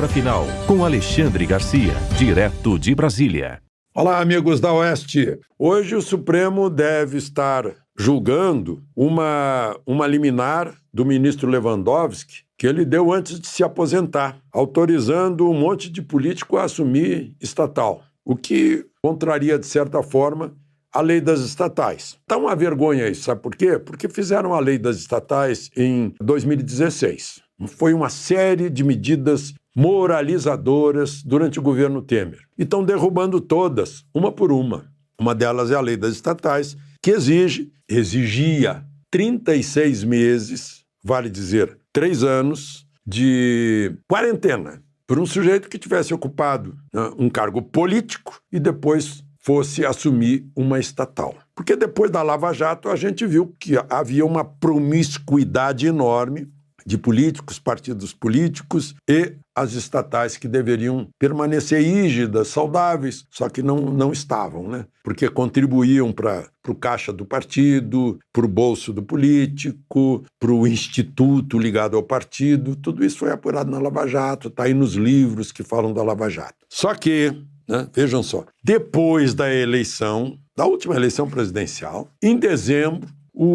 Palavra Final, com Alexandre Garcia, direto de Brasília. Olá, amigos da Oeste. Hoje o Supremo deve estar julgando uma liminar do ministro Lewandowski que ele deu antes de se aposentar, autorizando um monte de político a assumir estatal, o que contraria, de certa forma, a lei das estatais. Tá uma vergonha isso, sabe por quê? Porque fizeram a lei das estatais em 2016. Foi uma série de medidas moralizadoras durante o governo Temer. E estão derrubando todas, uma por uma. Uma delas é a lei das estatais, que exigia 36 meses, vale dizer, 3 anos, de quarentena, por um sujeito que tivesse ocupado um cargo político e depois fosse assumir uma estatal. Porque depois da Lava Jato a gente viu que havia uma promiscuidade enorme de políticos, partidos políticos e as estatais que deveriam permanecer rígidas, saudáveis, só que não estavam, né? Porque contribuíam para o caixa do partido, para o bolso do político, para o instituto ligado ao partido. Tudo isso foi apurado na Lava Jato, está aí nos livros que falam da Lava Jato. Só que, vejam só, depois da eleição, da última eleição presidencial, em dezembro,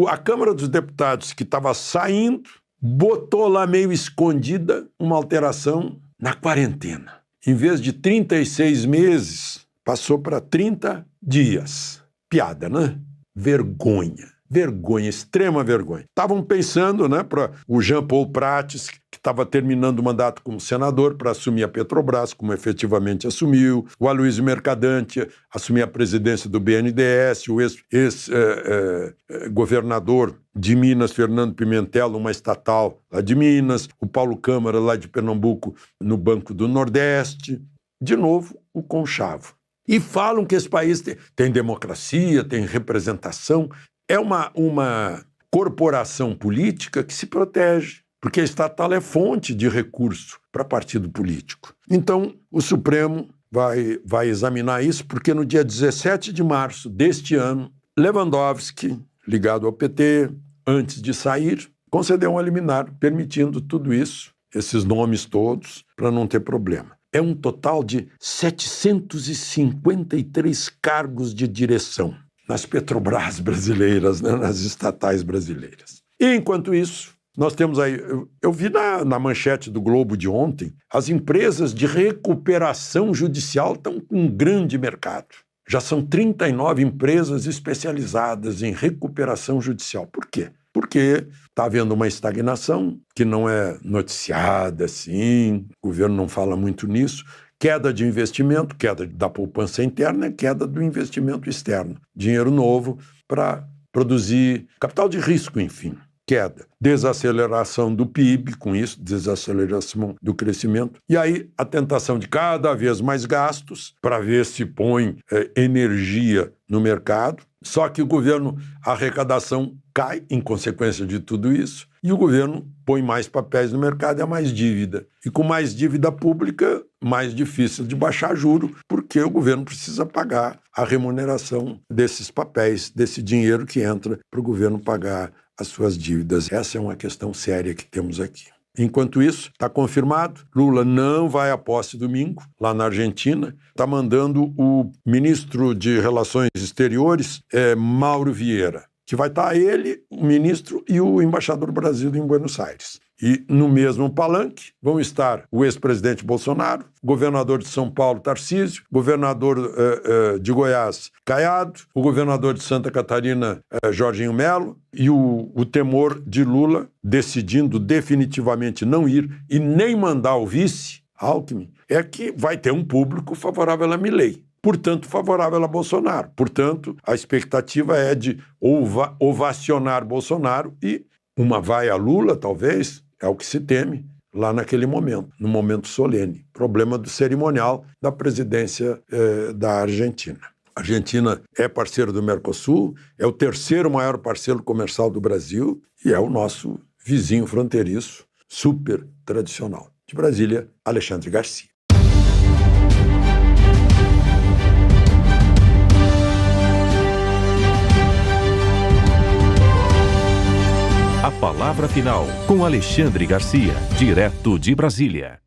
a Câmara dos Deputados, que estava saindo, botou lá meio escondida uma alteração na quarentena. Em vez de 36 meses, passou para 30 dias. Piada, né? Vergonha. Vergonha, extrema vergonha. Estavam pensando, para o Jean Paul Prates, que estava terminando o mandato como senador, para assumir a Petrobras, como efetivamente assumiu, o Aloysio Mercadante assumir a presidência do BNDES, o ex-governador de Minas, Fernando Pimentel, uma estatal lá de Minas, o Paulo Câmara, lá de Pernambuco, no Banco do Nordeste. De novo, o conchavo. E falam que esse país tem democracia, tem representação. É uma corporação política que se protege, porque a estatal é fonte de recurso para partido político. Então, o Supremo vai examinar isso, porque no dia 17 de março deste ano, Lewandowski, ligado ao PT, antes de sair, concedeu uma liminar, permitindo tudo isso, esses nomes todos, para não ter problema. É um total de 753 cargos de direção nas Petrobras brasileiras, nas estatais brasileiras. E, enquanto isso, nós temos aí... Eu vi na manchete do Globo de ontem, as empresas de recuperação judicial estão com um grande mercado. Já são 39 empresas especializadas em recuperação judicial. Por quê? Porque está havendo uma estagnação que não é noticiada assim, o governo não fala muito nisso, queda de investimento, queda da poupança interna, queda do investimento externo. Dinheiro novo para produzir capital de risco, enfim. Queda. Desaceleração do PIB, com isso, desaceleração do crescimento. E aí a tentação de cada vez mais gastos para ver se põe energia no mercado. Só que a arrecadação cai em consequência de tudo isso e o governo põe mais papéis no mercado e há mais dívida. E com mais dívida pública, mais difícil de baixar juro, porque o governo precisa pagar a remuneração desses papéis, desse dinheiro que entra para o governo pagar as suas dívidas. Essa é uma questão séria que temos aqui. Enquanto isso, está confirmado, Lula não vai à posse domingo, lá na Argentina. Está mandando o ministro de Relações Exteriores, Mauro Vieira, que vai estar ele, o ministro e o embaixador do Brasil em Buenos Aires. E no mesmo palanque vão estar o ex-presidente Bolsonaro, governador de São Paulo, Tarcísio, governador de Goiás, Caiado, o governador de Santa Catarina, Jorginho Melo, e o temor de Lula decidindo definitivamente não ir e nem mandar o vice, Alckmin, é que vai ter um público favorável a Milei. Portanto, favorável a Bolsonaro. Portanto, a expectativa é de ovacionar Bolsonaro e uma vai a Lula, talvez, é o que se teme lá naquele momento, no momento solene. Problema do cerimonial da presidência da Argentina. A Argentina é parceiro do Mercosul, é o terceiro maior parceiro comercial do Brasil e é o nosso vizinho fronteiriço, super tradicional. De Brasília, Alexandre Garcia. A Palavra Final, com Alexandre Garcia, direto de Brasília.